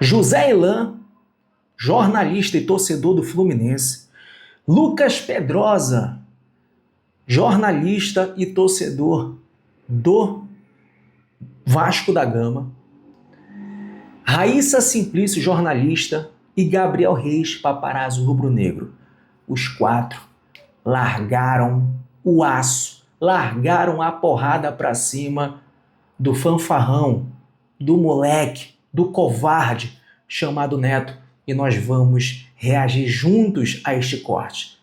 José Ilan, jornalista e torcedor do Fluminense. Lucas Pedrosa, jornalista e torcedor do Vasco da Gama. Raíssa Simplício, jornalista, e Gabriel Reis, paparazzo rubro-negro. Os quatro largaram o aço, largaram a porrada pra cima do fanfarrão, do moleque, do covarde chamado Neto, e nós vamos reagir juntos a este corte.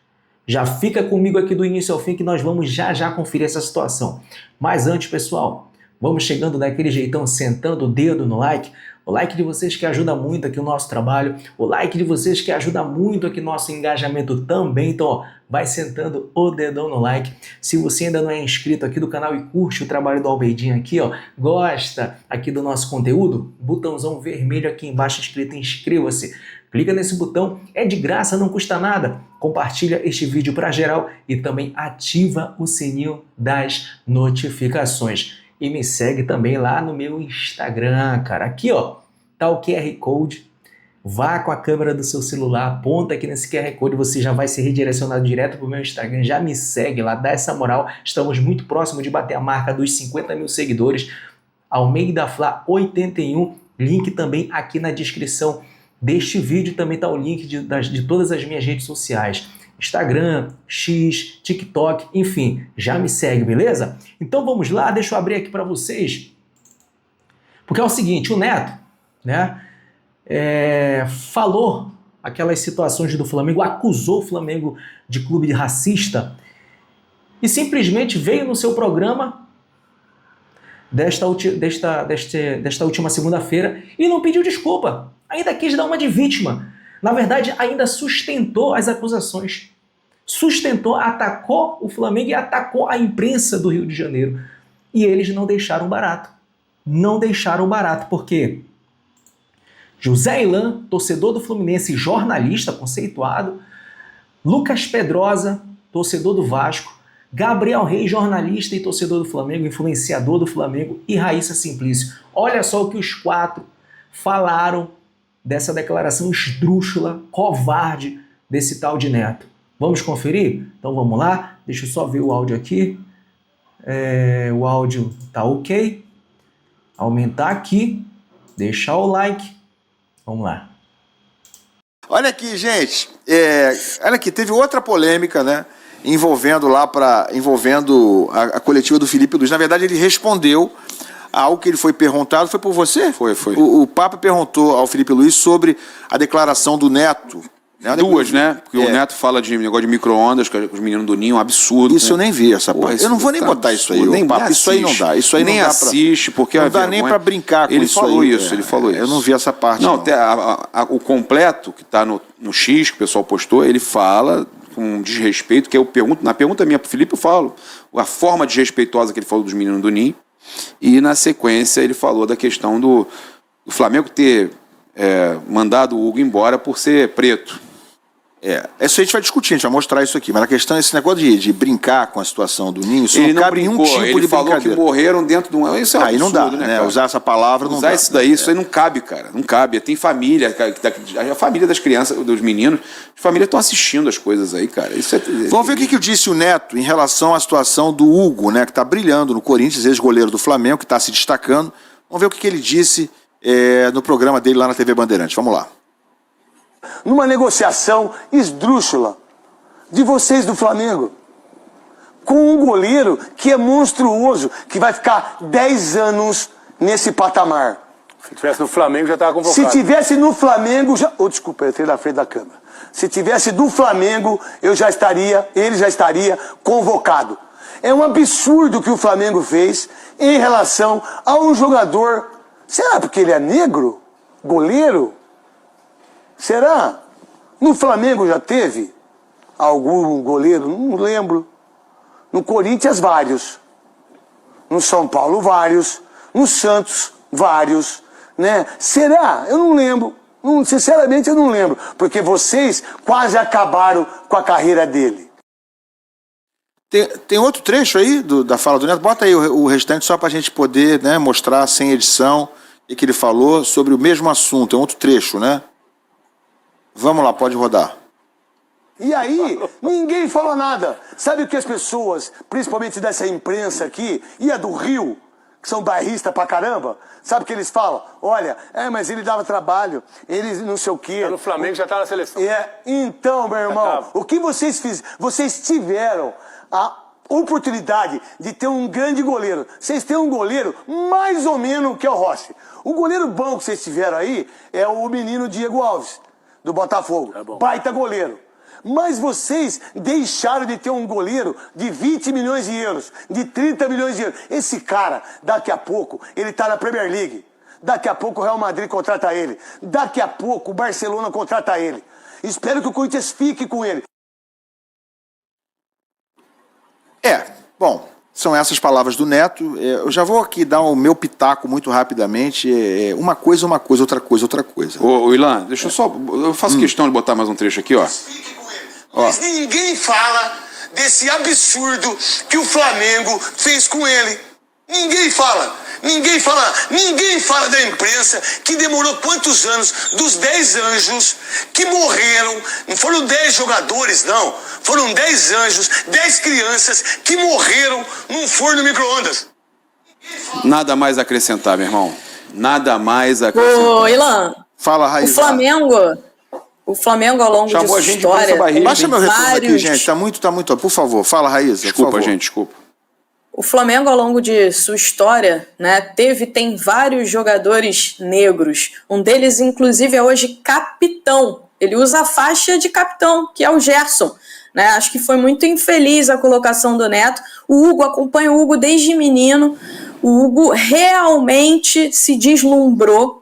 Já fica comigo aqui do início ao fim que nós vamos já conferir essa situação. Mas antes, pessoal, vamos chegando daquele jeitão, sentando o dedo no like. O like de vocês que ajuda muito aqui o nosso trabalho, o like de vocês que ajuda muito aqui o nosso engajamento também. Então, ó, vai sentando o dedão no like. Se você ainda não é inscrito aqui do canal e curte o trabalho do Albeidinho aqui, ó, gosta aqui do nosso conteúdo, botãozão vermelho aqui embaixo escrito inscreva-se. Clica nesse botão, é de graça, não custa nada. Compartilha este vídeo para geral e também ativa o sininho das notificações. E me segue também lá no meu Instagram, cara. Aqui, ó, tá o QR Code. Vá com a câmera do seu celular, aponta aqui nesse QR Code, você já vai ser redirecionado direto pro meu Instagram. Já me segue lá, dá essa moral. Estamos muito próximos de bater a marca dos 50 mil seguidores. Almeida Flá 81, link também aqui na descrição deste vídeo. Também tá o link de todas as minhas redes sociais. Instagram, X, TikTok, enfim, já me segue, beleza? Então vamos lá, deixa eu abrir aqui para vocês. Porque é o seguinte, o Neto, né, falou aquelas situações do Flamengo, acusou o Flamengo de clube racista e simplesmente veio no seu programa desta última segunda-feira e não pediu desculpa, ainda quis dar uma de vítima. Na verdade, ainda sustentou as acusações. Sustentou, atacou o Flamengo e atacou a imprensa do Rio de Janeiro. E eles não deixaram barato. Não deixaram barato, porque José Ilan, torcedor do Fluminense, jornalista conceituado, Lucas Pedrosa, torcedor do Vasco, Gabriel Reis, jornalista e torcedor do Flamengo, influenciador do Flamengo, e Raíssa Simplício. Olha só o que os quatro falaram dessa declaração esdrúxula, covarde desse tal de Neto. Vamos conferir? Então vamos lá, deixa eu só ver o áudio aqui. O áudio tá ok. Aumentar aqui, deixar o like. Vamos lá. Olha aqui, gente, olha aqui, teve outra polêmica, né, envolvendo a coletiva do Felipe Luiz. Na verdade, ele respondeu algo que ele foi perguntado. Foi por você? Foi. O Papa perguntou ao Felipe Luiz sobre a declaração do Neto. Duas, né? Porque o Neto fala de negócio de micro-ondas, com os meninos do Ninho, um absurdo. Isso eu nem vi, essa parte. Eu não vou nem botar isso aí, nem Papo. Isso aí não dá. Isso aí nem não dá assiste, porque não dá nem pra brincar com isso aí. Ele falou isso. Eu não vi essa parte, não. O completo, que tá no X, que o pessoal postou, ele fala com desrespeito, que eu pergunto, na pergunta minha pro Felipe, eu falo a forma desrespeitosa que ele falou dos meninos do Ninho, e na sequência ele falou da questão do Flamengo ter mandado o Hugo embora por ser preto. Isso a gente vai discutir, a gente vai mostrar isso aqui. Mas a questão é esse negócio de brincar com a situação do Ninho. Isso ele não cabe nenhum tipo ele de falou brincadeira. Que morreram dentro de um... Isso é um aí absurdo, não dá, né? Usar essa palavra não dá. Usar isso daí, isso aí não cabe, cara. Não cabe. Tem família, a família das crianças, dos meninos, as famílias estão assistindo as coisas aí, cara. Isso Vamos ver o que disse o Neto em relação à situação do Hugo, né, que está brilhando no Corinthians, ex-goleiro do Flamengo, que está se destacando. Vamos ver o que ele disse no programa dele lá na TV Bandeirantes. Vamos lá. Numa negociação esdrúxula de vocês do Flamengo, com um goleiro que é monstruoso, que vai ficar 10 anos nesse patamar. Se tivesse no Flamengo, já estava convocado. Se tivesse no Flamengo, desculpa, eu entrei na frente da câmera. Se tivesse do Flamengo, ele já estaria convocado. É um absurdo o que o Flamengo fez em relação a um jogador. Será porque ele é negro? Goleiro? Será? No Flamengo já teve algum goleiro? Não lembro. No Corinthians, vários. No São Paulo, vários. No Santos, vários. Né? Será? Eu não lembro. Sinceramente, eu não lembro. Porque vocês quase acabaram com a carreira dele. Tem outro trecho aí da fala do Neto? Bota aí o restante só para a gente poder, né, mostrar sem edição. e que ele falou sobre o mesmo assunto, é um outro trecho, né? Vamos lá, pode rodar. E aí, ninguém falou nada. Sabe o que as pessoas, principalmente dessa imprensa aqui, e a do Rio, que são bairristas pra caramba, sabe o que eles falam? Olha, mas ele dava trabalho, ele não sei o quê. Tá no Flamengo, já tá na seleção. Então, meu irmão, o que vocês fizeram? Vocês tiveram a oportunidade de ter um grande goleiro. Vocês têm um goleiro mais ou menos que é o Rossi. O goleiro bom que vocês tiveram aí é o menino Diego Alves, do Botafogo. Baita goleiro. Mas vocês deixaram de ter um goleiro de 20 milhões de euros, de 30 milhões de euros. Esse cara, daqui a pouco, ele tá na Premier League. Daqui a pouco o Real Madrid contrata ele. Daqui a pouco o Barcelona contrata ele. Espero que o Corinthians fique com ele. Bom, são essas palavras do Neto. Eu já vou aqui dar o meu pitaco muito rapidamente. Uma coisa, outra coisa, outra coisa. Ô Ilan, deixa eu só... Eu faço questão de botar mais um trecho aqui, ó. Mas ninguém fala desse absurdo que o Flamengo fez com ele. Ninguém fala. Ninguém fala da imprensa que demorou quantos anos dos 10 anjos que morreram. Não foram 10 jogadores, não. Foram 10 anjos, 10 crianças que morreram num forno micro-ondas. Nada mais a acrescentar, meu irmão. Nada mais a acrescentar. Ô, Ilan, Fala, Raíssa. O Flamengo ao longo Chamou de a gente de história... pança barriga. Baixa meu retorno aqui, gente. Tá muito. Por favor, fala, Raíssa. Desculpa, gente, desculpa. O Flamengo, ao longo de sua história, né, tem vários jogadores negros. Um deles, inclusive, é hoje capitão. Ele usa a faixa de capitão, que é o Gerson. Né? Acho que foi muito infeliz a colocação do Neto. O Hugo, acompanha o Hugo desde menino. O Hugo realmente se deslumbrou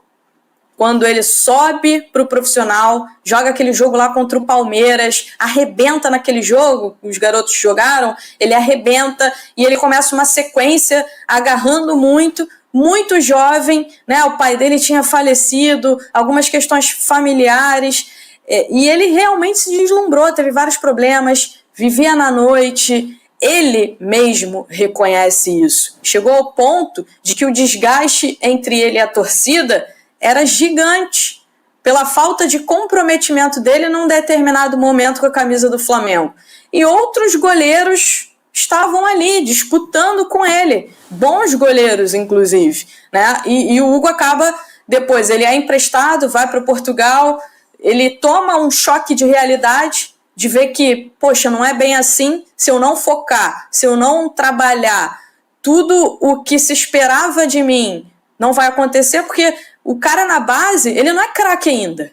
quando ele sobe para o profissional, joga aquele jogo lá contra o Palmeiras, arrebenta naquele jogo, os garotos jogaram, ele arrebenta e ele começa uma sequência agarrando muito jovem, né? O pai dele tinha falecido, algumas questões familiares, e ele realmente se deslumbrou, teve vários problemas, vivia na noite. Ele mesmo reconhece isso. Chegou ao ponto de que o desgaste entre ele e a torcida era gigante pela falta de comprometimento dele num determinado momento com a camisa do Flamengo. E outros goleiros estavam ali disputando com ele, bons goleiros inclusive, né? E o Hugo acaba, depois ele é emprestado, vai para Portugal, ele toma um choque de realidade, de ver que, poxa, não é bem assim, se eu não focar, se eu não trabalhar, tudo o que se esperava de mim não vai acontecer, porque o cara na base, ele não é craque ainda.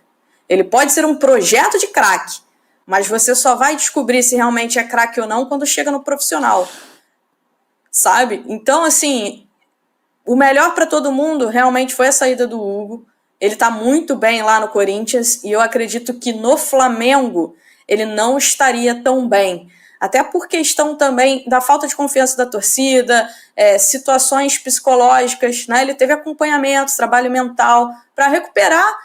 Ele pode ser um projeto de craque, mas você só vai descobrir se realmente é craque ou não quando chega no profissional. Sabe? Então, assim, o melhor para todo mundo realmente foi a saída do Hugo. Ele está muito bem lá no Corinthians e eu acredito que no Flamengo ele não estaria tão bem. Até por questão também da falta de confiança da torcida, situações psicológicas, né? Ele teve acompanhamento, trabalho mental, para recuperar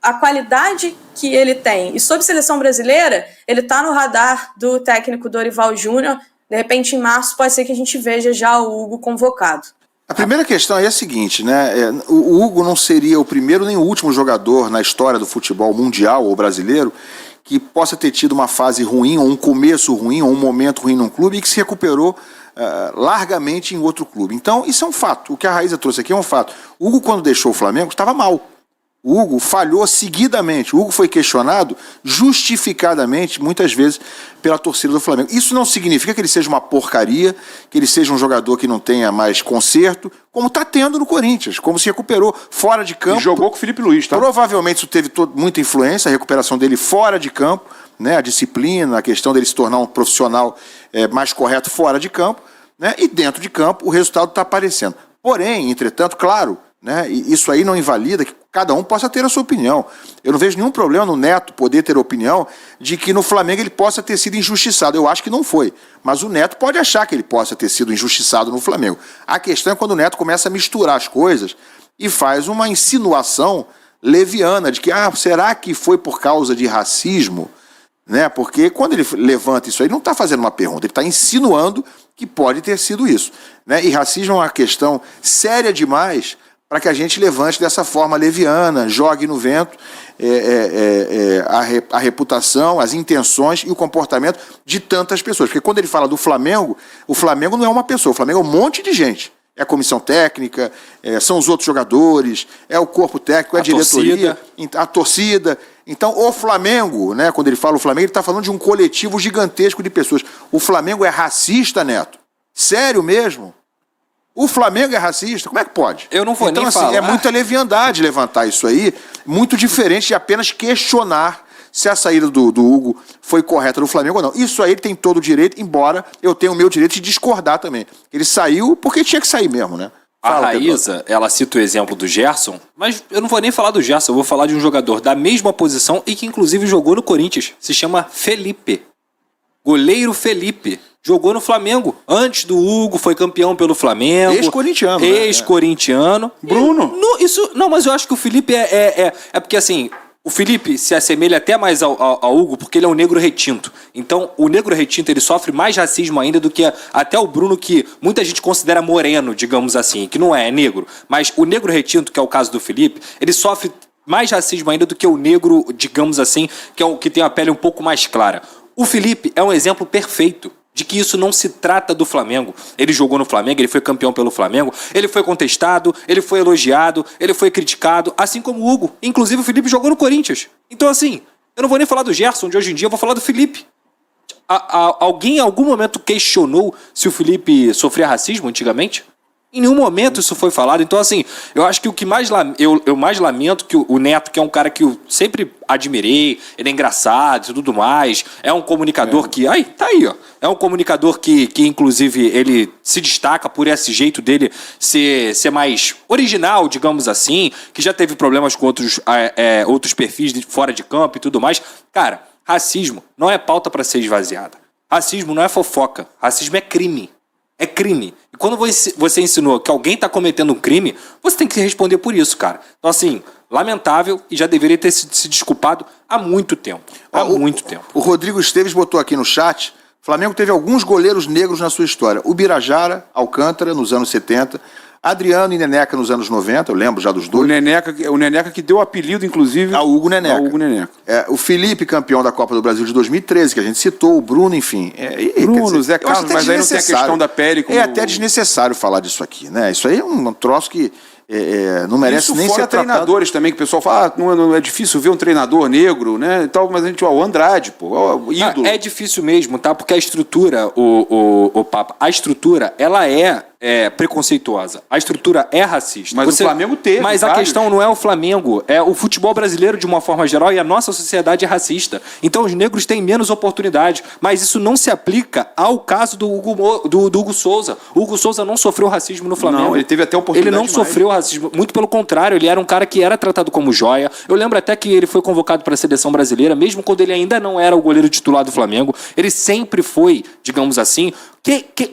a qualidade que ele tem. E sobre seleção brasileira, ele está no radar do técnico Dorival Júnior. De repente, em março, pode ser que a gente veja já o Hugo convocado. A primeira questão aí é a seguinte, né? O Hugo não seria o primeiro nem o último jogador na história do futebol mundial ou brasileiro que possa ter tido uma fase ruim, ou um começo ruim, ou um momento ruim num clube e que se recuperou largamente em outro clube. Então, isso é um fato. O que a Raíssa trouxe aqui é um fato. O Hugo, quando deixou o Flamengo, estava mal. O Hugo falhou seguidamente. O Hugo foi questionado justificadamente, muitas vezes, pela torcida do Flamengo. Isso não significa que ele seja uma porcaria, que ele seja um jogador que não tenha mais conserto, como está tendo no Corinthians, como se recuperou fora de campo. E jogou com o Felipe Luiz, tá? Provavelmente isso teve muita influência, a recuperação dele fora de campo, né? A disciplina, a questão dele se tornar um profissional mais correto fora de campo, né? E dentro de campo o resultado está aparecendo. Porém, entretanto, claro, né? E isso aí não invalida que cada um possa ter a sua opinião. Eu não vejo nenhum problema no Neto poder ter opinião de que no Flamengo ele possa ter sido injustiçado. Eu acho que não foi. Mas o Neto pode achar que ele possa ter sido injustiçado no Flamengo. A questão é quando o Neto começa a misturar as coisas e faz uma insinuação leviana de que, será que foi por causa de racismo? Né? Porque quando ele levanta isso aí, ele não está fazendo uma pergunta, ele está insinuando que pode ter sido isso. Né? E racismo é uma questão séria demais para que a gente levante dessa forma leviana, jogue no vento a reputação, as intenções e o comportamento de tantas pessoas. Porque quando ele fala do Flamengo, o Flamengo não é uma pessoa, o Flamengo é um monte de gente. É a comissão técnica, são os outros jogadores, é o corpo técnico, é a diretoria, a torcida. Então, o Flamengo, né, quando ele fala o Flamengo, ele está falando de um coletivo gigantesco de pessoas. O Flamengo é racista, Neto? Sério mesmo? O Flamengo é racista? Como é que pode? Eu não vou então, nem assim, falar. É muita leviandade levantar isso aí, muito diferente de apenas questionar se a saída do Hugo foi correta do Flamengo ou não. Isso aí ele tem todo o direito, embora eu tenha o meu direito de discordar também. Ele saiu porque tinha que sair mesmo, né? A Raíza, ela cita o exemplo do Gerson, mas eu não vou nem falar do Gerson, eu vou falar de um jogador da mesma posição e que inclusive jogou no Corinthians. Se chama Felipe. Goleiro Felipe. Jogou no Flamengo. Antes do Hugo, foi campeão pelo Flamengo. Ex-corintiano. Ex-corintiano. Bruno. Não, mas eu acho que o Felipe é porque assim, o Felipe se assemelha até mais ao Hugo porque ele é um negro retinto. Então, o negro retinto, ele sofre mais racismo ainda do que até o Bruno, que muita gente considera moreno, digamos assim, que não é negro. Mas o negro retinto, que é o caso do Felipe, ele sofre mais racismo ainda do que o negro, digamos assim, que é o que tem a pele um pouco mais clara. O Felipe é um exemplo perfeito de que isso não se trata do Flamengo. Ele jogou no Flamengo, ele foi campeão pelo Flamengo, ele foi contestado, ele foi elogiado, ele foi criticado, assim como o Hugo. Inclusive o Felipe jogou no Corinthians. Então assim, eu não vou nem falar do Gerson de hoje em dia, eu vou falar do Felipe. Alguém em algum momento questionou se o Felipe sofria racismo antigamente? Em nenhum momento isso foi falado. Então, assim, eu acho que o que eu mais lamento que o Neto, que é um cara que eu sempre admirei, ele é engraçado e tudo mais, é um comunicador que... Ai, tá aí, ó. É um comunicador que inclusive, ele se destaca por esse jeito dele ser mais original, digamos assim, que já teve problemas com outros perfis fora de campo e tudo mais. Cara, racismo não é pauta para ser esvaziada. Racismo não é fofoca. Racismo é crime. É crime. E quando você ensinou que alguém está cometendo um crime, você tem que responder por isso, cara. Então, assim, lamentável e já deveria ter se desculpado há muito tempo. Muito tempo. O Rodrigo Esteves botou aqui no chat: Flamengo teve alguns goleiros negros na sua história. O Birajara, Alcântara, nos anos 70. Adriano e Neneca nos anos 90, eu lembro já dos dois. O Neneca que deu o apelido, inclusive, ao Hugo Neneca. O Felipe, campeão da Copa do Brasil de 2013, que a gente citou, o Bruno, enfim. Bruno, Zé Carlos, mas aí não tem a questão da pele. É até desnecessário falar disso aqui, né? Isso aí é um troço que não merece nem ser tratado. Treinadores também, que o pessoal fala, não é difícil ver um treinador negro, né? E tal, mas a gente, o Andrade, o ídolo. É difícil mesmo, tá? Porque a estrutura, o Papa, a estrutura, ela é preconceituosa. A estrutura é racista. Mas o Flamengo teve. Mas a questão não é o Flamengo, é o futebol brasileiro de uma forma geral e a nossa sociedade é racista. Então os negros têm menos oportunidade. Mas isso não se aplica ao caso do Hugo Souza. O Hugo Souza não sofreu racismo no Flamengo. Não, ele teve até oportunidade. Ele não sofreu racismo. Muito pelo contrário, ele era um cara que era tratado como joia. Eu lembro até que ele foi convocado para a seleção brasileira, mesmo quando ele ainda não era o goleiro titular do Flamengo. Ele sempre foi, digamos assim...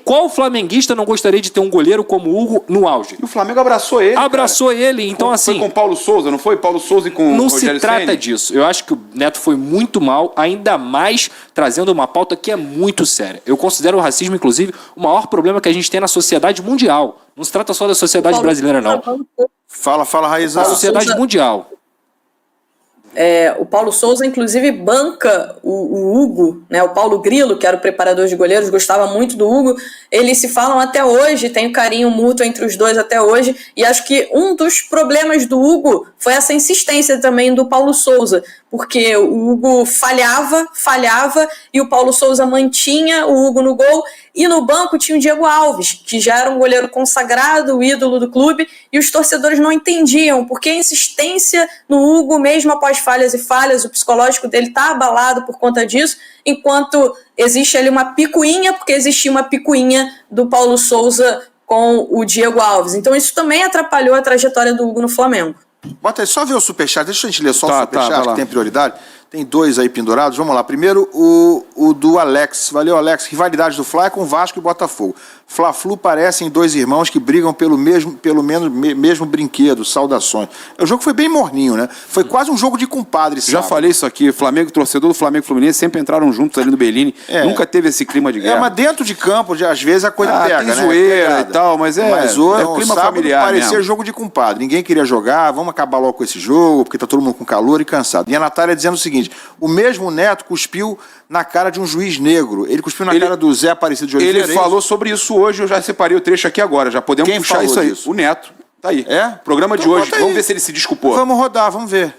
Qual flamenguista não gostaria de ter um goleiro como o Hugo no auge? E o Flamengo abraçou ele. Ele, então assim... Foi com o Paulo Souza, não foi? Paulo Souza e com não o Rogério se trata Ceni? disso. Eu acho que o Neto foi muito mal, ainda mais trazendo uma pauta que é muito séria. Eu considero o racismo, inclusive, o maior problema que a gente tem na sociedade mundial. Não se trata só da sociedade brasileira, não. Fala, Raíza. A sociedade mundial. O Paulo Souza, inclusive, banca o Hugo, né? O Paulo Grilo, que era o preparador de goleiros, gostava muito do Hugo. Eles se falam até hoje, tem um carinho mútuo entre os dois até hoje. E acho que um dos problemas do Hugo foi essa insistência também do Paulo Souza, porque o Hugo falhava e o Paulo Souza mantinha o Hugo no gol. E no banco tinha o Diego Alves, que já era um goleiro consagrado, o ídolo do clube, e os torcedores não entendiam porque a insistência no Hugo, mesmo após falhas, o psicológico dele está abalado por conta disso, enquanto existe ali uma picuinha, porque existia uma picuinha do Paulo Souza com o Diego Alves. Então isso também atrapalhou a trajetória do Hugo no Flamengo. Bota aí, só ver o superchat, deixa a gente ler só o superchat, que tem prioridade. Tem dois aí pendurados, vamos lá. Primeiro, o do Alex. Valeu, Alex. Rivalidade do Fla é com Vasco e Botafogo. Fla-Flu parecem dois irmãos que brigam pelo mesmo brinquedo. Saudações. O jogo foi bem morninho, né? Foi quase um jogo de compadre, sabe? Já falei isso aqui, Flamengo, torcedor do Flamengo e Fluminense sempre entraram juntos ali no Bellini. Nunca teve esse clima de guerra. Mas dentro de campo, às vezes a coisa pega, tem né? zoeira e tal, mas o clima sábado familiar parecia mesmo. jogo de compadre. Ninguém queria jogar, vamos acabar logo com esse jogo, porque tá todo mundo com calor e cansado. E a Natália dizendo o seguinte, o mesmo Neto cuspiu na cara de um juiz negro. Ele cuspiu na cara do Zé Aparecido de Oliveira. Ele falou sobre isso hoje, eu já separei o trecho aqui agora, já podemos Quem puxar falou isso aí. disso? O Neto, tá aí. Programa de Então, hoje, bota aí. vamos ver se ele se desculpou. Vamos rodar, vamos ver.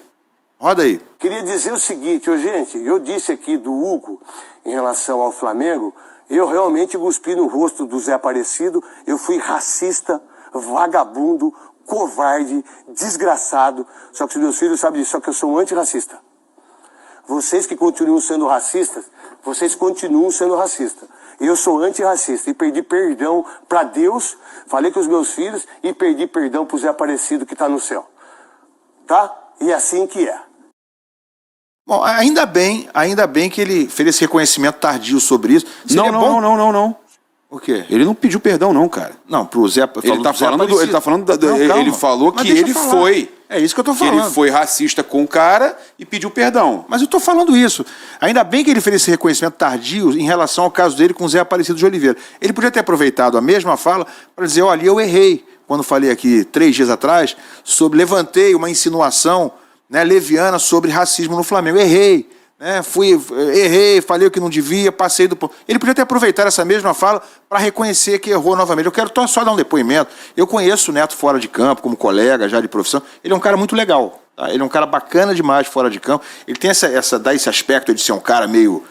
Roda aí. Queria dizer o seguinte, gente, eu disse aqui do Hugo em relação ao Flamengo, eu realmente cuspi no rosto do Zé Aparecido, eu fui racista, vagabundo, covarde, desgraçado, só que os meus filhos sabem disso, só que eu sou um antirracista. Vocês que continuam sendo racistas, vocês continuam sendo racistas. Eu sou antirracista e pedi perdão para Deus, falei com os meus filhos e pedi perdão para o Zé Aparecido que está no céu. Tá? E é assim que é. Bom, ainda bem que ele fez esse reconhecimento tardio sobre isso. Seria bom... Não. O quê? Ele não pediu perdão, não, cara. Não, pro Zé... Ele tá falando Não, ele falou Mas que deixa eu ele falar. foi. É isso que eu tô Que falando. ele foi racista com o cara e pediu perdão. Mas eu tô falando isso. Ainda bem que ele fez esse reconhecimento tardio em relação ao caso dele com o Zé Aparecido de Oliveira. Ele podia ter aproveitado a mesma fala para dizer, olha, eu errei. Quando falei aqui 3 dias atrás, levantei uma insinuação, né, leviana sobre racismo no Flamengo. Errei. Errei, falei o que não devia, passei do ponto. Ele podia ter aproveitado essa mesma fala para reconhecer que errou novamente. Eu quero só dar um depoimento. Eu conheço o Neto fora de campo, como colega já de profissão. Ele é um cara muito legal. Tá? Ele é um cara bacana demais fora de campo. Ele tem dá esse aspecto de ser um cara meio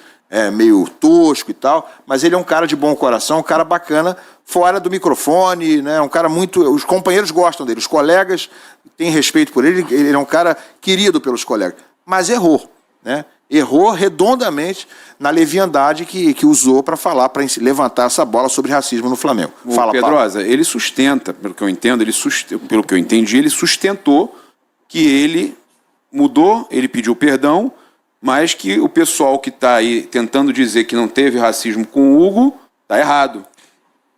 tosco e tal, mas ele é um cara de bom coração, um cara bacana fora do microfone, né? Um cara muito... Os companheiros gostam dele, os colegas têm respeito por ele, ele é um cara querido pelos colegas. Mas errou, né? Errou redondamente na leviandade que usou para falar, para levantar essa bola sobre racismo no Flamengo. Fala, Pedrosa, ele sustenta, pelo que eu entendo, pelo que eu entendi, ele sustentou que ele mudou, ele pediu perdão, mas que o pessoal que está aí tentando dizer que não teve racismo com o Hugo está errado.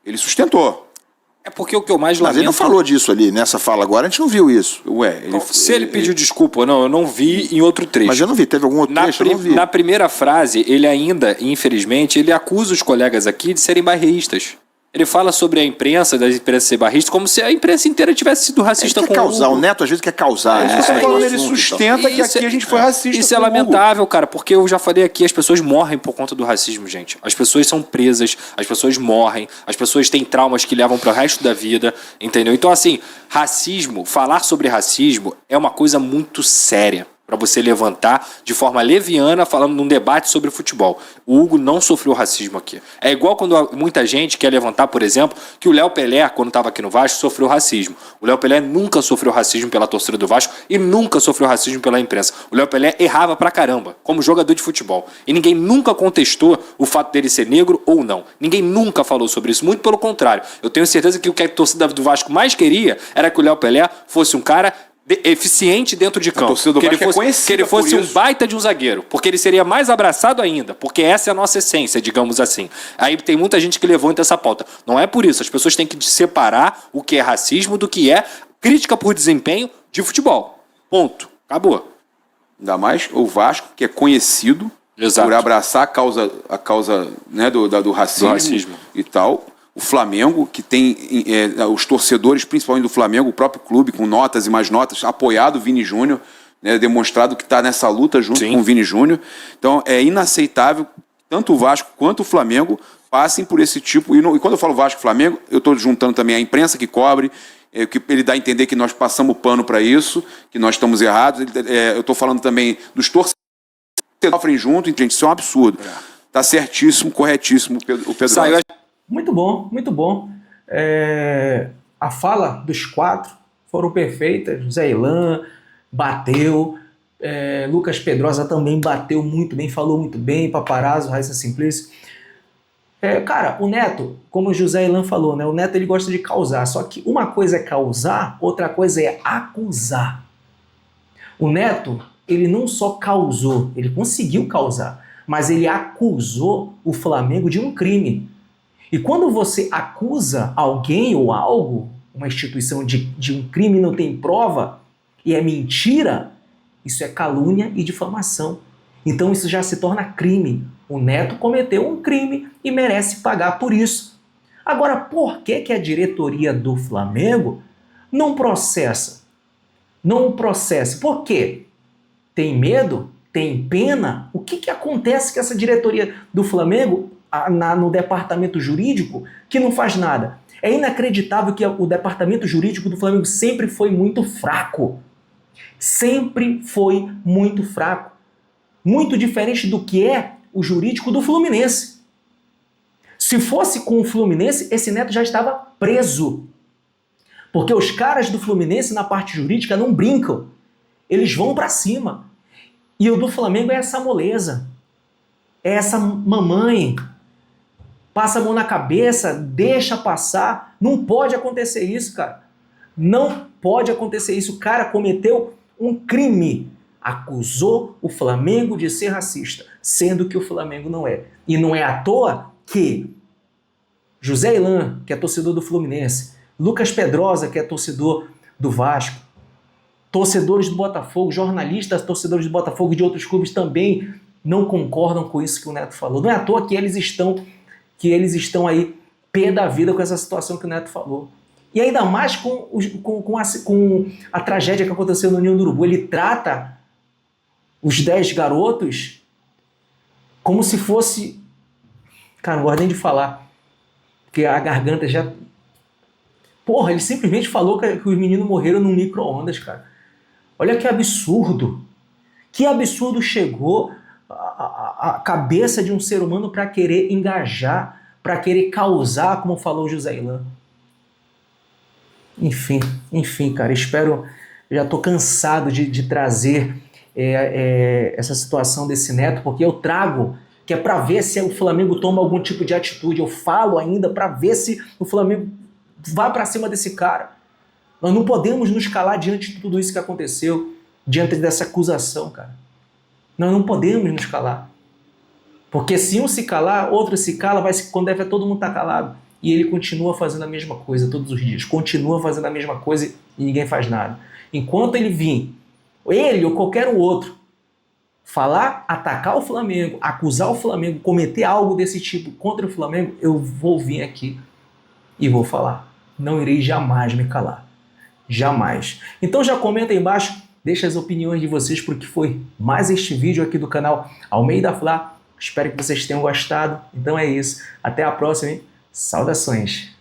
Ele sustentou. É porque o que eu mais Mas lamento... ele não falou disso ali, nessa fala agora, a gente não viu isso. Se ele pediu desculpa ou não, eu não vi em outro trecho. Mas eu não vi, teve algum outro trecho? Eu não vi. Na primeira frase, ele ainda, infelizmente, ele acusa os colegas aqui de serem barristas. Ele fala sobre a imprensa, da imprensa ser barrista, como se a imprensa inteira tivesse sido racista com o Hugo. O Neto às vezes quer causar. Ele sustenta que aqui a gente foi racista. Isso é lamentável, cara, porque eu já falei aqui, as pessoas morrem por conta do racismo, gente. As pessoas são presas, as pessoas morrem, as pessoas têm traumas que levam para o resto da vida, entendeu? Então, assim, racismo, falar sobre racismo é uma coisa muito séria para você levantar de forma leviana falando num debate sobre futebol. O Hugo não sofreu racismo aqui. É igual quando muita gente quer levantar, por exemplo, que o Léo Pelé, quando estava aqui no Vasco, sofreu racismo. O Léo Pelé nunca sofreu racismo pela torcida do Vasco e nunca sofreu racismo pela imprensa. O Léo Pelé errava pra caramba, como jogador de futebol. E ninguém nunca contestou o fato dele ser negro ou não. Ninguém nunca falou sobre isso. Muito pelo contrário. Eu tenho certeza que o que a torcida do Vasco mais queria era que o Léo Pelé fosse um cara eficiente dentro de campo, que ele fosse um baita de um zagueiro, porque ele seria mais abraçado ainda, porque essa é a nossa essência, digamos assim. Aí tem muita gente que levanta essa pauta. Não é por isso, as pessoas têm que separar o que é racismo do que é crítica por desempenho de futebol. Ponto. Acabou. Ainda mais o Vasco, que é conhecido por abraçar a causa né, do racismo e tal. O Flamengo, que tem os torcedores, principalmente do Flamengo, o próprio clube, com notas e mais notas, apoiado o Vini Júnior, né, demonstrado que está nessa luta junto com o Vini Júnior. Então é inaceitável, tanto o Vasco quanto o Flamengo passem por esse tipo. E quando eu falo Vasco e Flamengo, eu estou juntando também a imprensa que cobre, que ele dá a entender que nós passamos pano para isso, que nós estamos errados. Eu estou falando também dos torcedores que sofrem junto, gente, isso é um absurdo. Está certíssimo, corretíssimo o Pedro. Saiu. Muito bom, muito bom. A fala dos 4 foram perfeitas. Zé Ilan bateu, Lucas Pedrosa também bateu muito bem, falou muito bem, Paparazzo, Raíssa Simplício. Cara, o Neto, como o José Ilan falou, né, o Neto ele gosta de causar, só que uma coisa é causar, outra coisa é acusar. O Neto, ele não só causou, ele conseguiu causar, mas ele acusou o Flamengo de um crime. E quando você acusa alguém ou algo, uma instituição de um crime e não tem prova, e é mentira, isso é calúnia e difamação. Então isso já se torna crime. O Neto cometeu um crime e merece pagar por isso. Agora, por que a diretoria do Flamengo não processa? Não processa. Por quê? Tem medo? Tem pena? O que acontece com essa diretoria do Flamengo no departamento jurídico que não faz nada? É inacreditável que o departamento jurídico do Flamengo sempre foi muito fraco. Sempre foi muito fraco. Muito diferente do que é o jurídico do Fluminense. Se fosse com o Fluminense, esse Neto já estava preso. Porque os caras do Fluminense na parte jurídica não brincam. Eles vão para cima. E o do Flamengo é essa moleza. É essa mamãe. Passa a mão na cabeça, deixa passar. Não pode acontecer isso, cara. Não pode acontecer isso. O cara cometeu um crime. Acusou o Flamengo de ser racista, sendo que o Flamengo não é. E não é à toa que José Ilan, que é torcedor do Fluminense, Lucas Pedrosa, que é torcedor do Vasco, torcedores do Botafogo, jornalistas, torcedores do Botafogo e de outros clubes também não concordam com isso que o Neto falou. Não é à toa que eles estão aí pé da vida com essa situação que o Neto falou. E ainda mais com a tragédia que aconteceu no Ninho do Urubu. Ele trata os 10 garotos como se fosse... Cara, não gosto nem de falar, porque a garganta já... Porra, ele simplesmente falou que os meninos morreram num micro-ondas, cara. Olha que absurdo. Que absurdo chegou a cabeça de um ser humano para querer engajar, para querer causar, como falou o José Ilan. Enfim, cara, espero... Já tô cansado de trazer essa situação desse Neto, porque eu trago que é para ver se o Flamengo toma algum tipo de atitude. Eu falo ainda para ver se o Flamengo vai para cima desse cara. Nós não podemos nos calar diante de tudo isso que aconteceu, diante dessa acusação, cara. Nós não podemos nos calar. Porque se um se calar, outro se cala, quando deve todo mundo estar calado. E ele continua fazendo a mesma coisa todos os dias. Continua fazendo a mesma coisa e ninguém faz nada. Enquanto ele vir, ele ou qualquer outro, falar, atacar o Flamengo, acusar o Flamengo, cometer algo desse tipo contra o Flamengo, eu vou vir aqui e vou falar. Não irei jamais me calar. Jamais. Então já comenta aí embaixo, deixa as opiniões de vocês porque foi mais este vídeo aqui do canal Almeida Fla. Espero que vocês tenham gostado. Então é isso. Até a próxima, hein? Saudações.